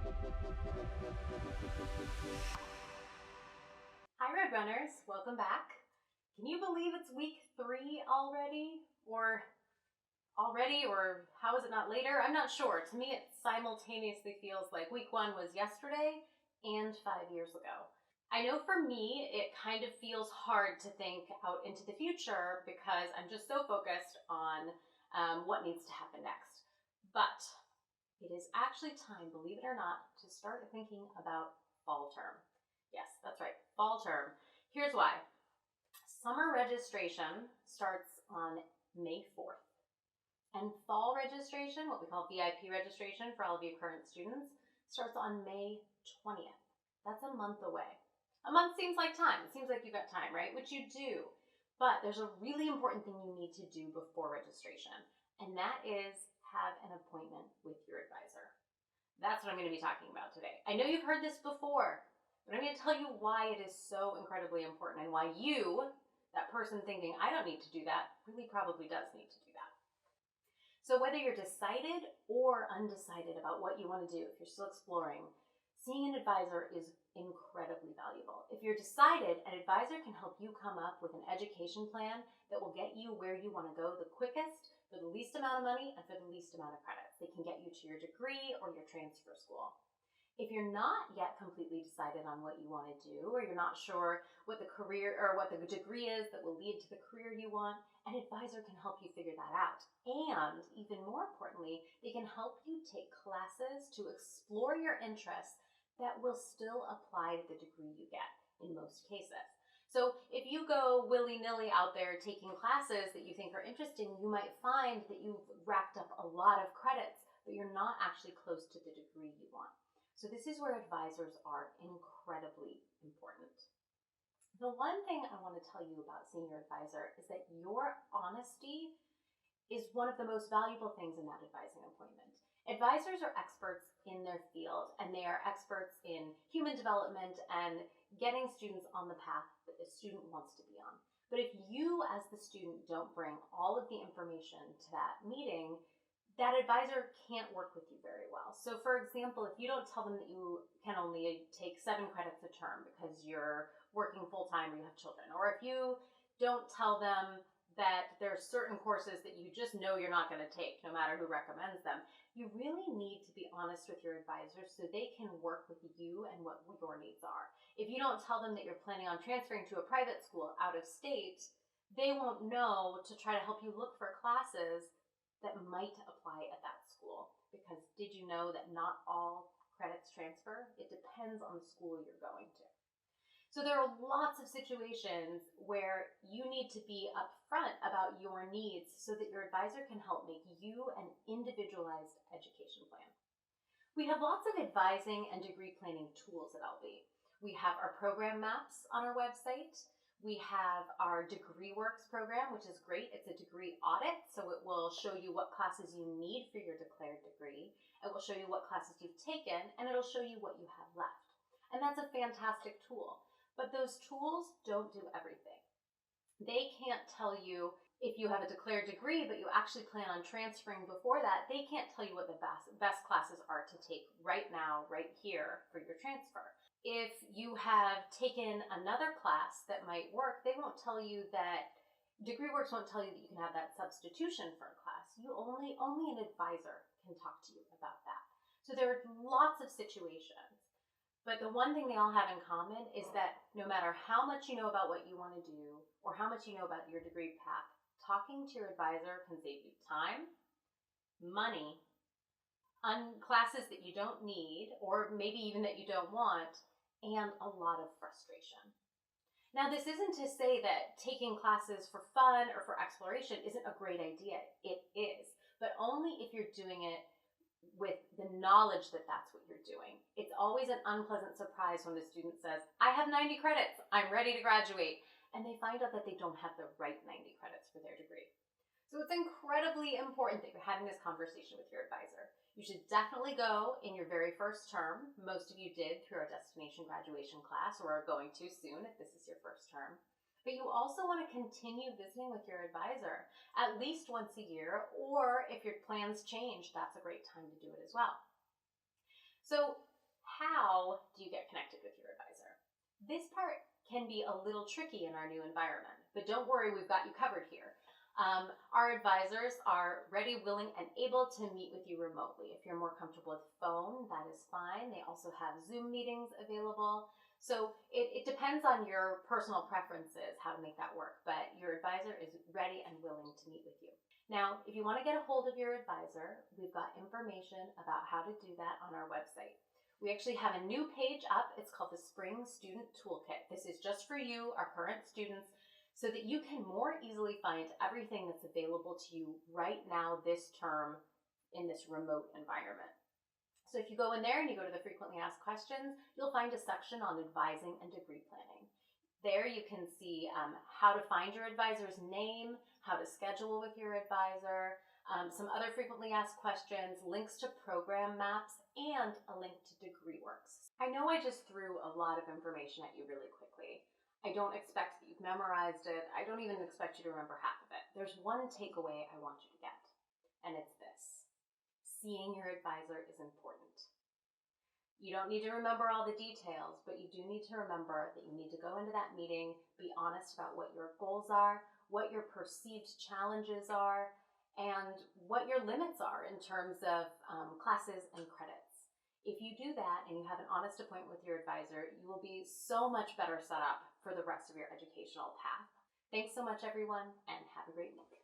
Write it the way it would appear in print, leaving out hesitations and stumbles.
Hi Roadrunners, welcome back. Can you believe it's week 3 already? Or how is it not later? I'm not sure. To me, it simultaneously feels like week 1 was yesterday and 5 years ago. I know for me, it kind of feels hard to think out into the future because I'm just so focused on what needs to happen next. But it is actually time, believe it or not, to start thinking about fall term. Yes, that's right, fall term. Here's why. Summer registration starts on May 4th. And fall registration, what we call VIP registration for all of you current students, starts on May 20th. That's a month away. A month seems like time. It seems like you've got time, right? Which you do. But there's a really important thing you need to do before registration, and that is have an appointment with your advisor. That's what I'm going to be talking about today. I know you've heard this before, but I'm going to tell you why it is so incredibly important and why you, that person thinking, I don't need to do that, really probably does need to do that. So whether you're decided or undecided about what you want to do, if you're still exploring, seeing an advisor is incredibly valuable. If you're decided, an advisor can help you come up with an education plan that will get you where you want to go the quickest, for the least amount of money, and for the least amount of credits. They can get you to your degree or your transfer school. If you're not yet completely decided on what you want to do, or you're not sure what the career or what the degree is that will lead to the career you want, an advisor can help you figure that out. And even more importantly, they can help you take classes to explore your interests that will still apply to the degree you get in most cases. So if you go willy-nilly out there taking classes that you think are interesting, you might find that you've racked up a lot of credits, but you're not actually close to the degree you want. So this is where advisors are incredibly important. The one thing I want to tell you about seeing your advisor is that your honesty is one of the most valuable things in that advising appointment. Advisors are experts in their field, and they are experts in human development and getting students on the path that the student wants to be on. But if you, as the student, don't bring all of the information to that meeting, that advisor can't work with you very well. So for example, if you don't tell them that you can only take 7 credits a term because you're working full-time or you have children, or if you don't tell them that there are certain courses that you just know you're not going to take, no matter who recommends them, you really need to be honest with your advisors so they can work with you and what your needs are. If you don't tell them that you're planning on transferring to a private school out of state, they won't know to try to help you look for classes that might apply at that school. Because did you know that not all credits transfer? It depends on the school you're going to. So there are lots of situations where you need to be upfront about your needs so that your advisor can help make you an individualized education plan. We have lots of advising and degree planning tools at LB. We have our program maps on our website. We have our Degree Works program, which is great. It's a degree audit, so it will show you what classes you need for your declared degree. It will show you what classes you've taken, and it'll show you what you have left. And that's a fantastic tool. But those tools don't do everything. They can't tell you if you have a declared degree, but you actually plan on transferring before that. They can't tell you what the best classes are to take right now, right here for your transfer. If you have taken another class that might work, they won't tell you that, DegreeWorks won't tell you that you can have that substitution for a class. Only an advisor can talk to you about that. So there are lots of situations. But the one thing they all have in common is that no matter how much you know about what you want to do or how much you know about your degree path, talking to your advisor can save you time, money, on classes that you don't need or maybe even that you don't want, and a lot of frustration. Now, this isn't to say that taking classes for fun or for exploration isn't a great idea. It is, but only if you're doing it with the knowledge that that's what you're doing. It's always an unpleasant surprise when the student says, I have 90 credits, I'm ready to graduate, and they find out that they don't have the right 90 credits for their degree. So it's incredibly important that you're having this conversation with your advisor. You should definitely go in your very first term. Most of you did through our destination graduation class or are going to soon if this is your first term. But you also want to continue visiting with your advisor at least once a year, or if your plans change, that's a great time to do it as well. So How do you get connected with your advisor? This part can be a little tricky in our new environment, but don't worry, we've got you covered here. Our advisors are ready, willing, and able to meet with you remotely. If you're more comfortable with phone, that is fine. They also have Zoom meetings available. So it depends on your personal preferences how to make that work, but your advisor is ready and willing to meet with you. Now, if you want to get a hold of your advisor, we've got information about how to do that on our website. We actually have a new page up. It's called the Spring Student Toolkit. This is just for you, our current students, so that you can more easily find everything that's available to you right now this term in this remote environment. So if you go in there and you go to the frequently asked questions, you'll find a section on advising and degree planning. There you can see how to find your advisor's name, how to schedule with your advisor, some other frequently asked questions, links to program maps, and a link to DegreeWorks. I know I just threw a lot of information at you really quickly. I don't expect that you've memorized it. I don't even expect you to remember half of it. There's one takeaway I want you to get, and it's this. Seeing your advisor is important. You don't need to remember all the details, but you do need to remember that you need to go into that meeting, be honest about what your goals are, what your perceived challenges are, and what your limits are in terms of classes and credits. If you do that and you have an honest appointment with your advisor, you will be so much better set up for the rest of your educational path. Thanks so much, everyone, and have a great week.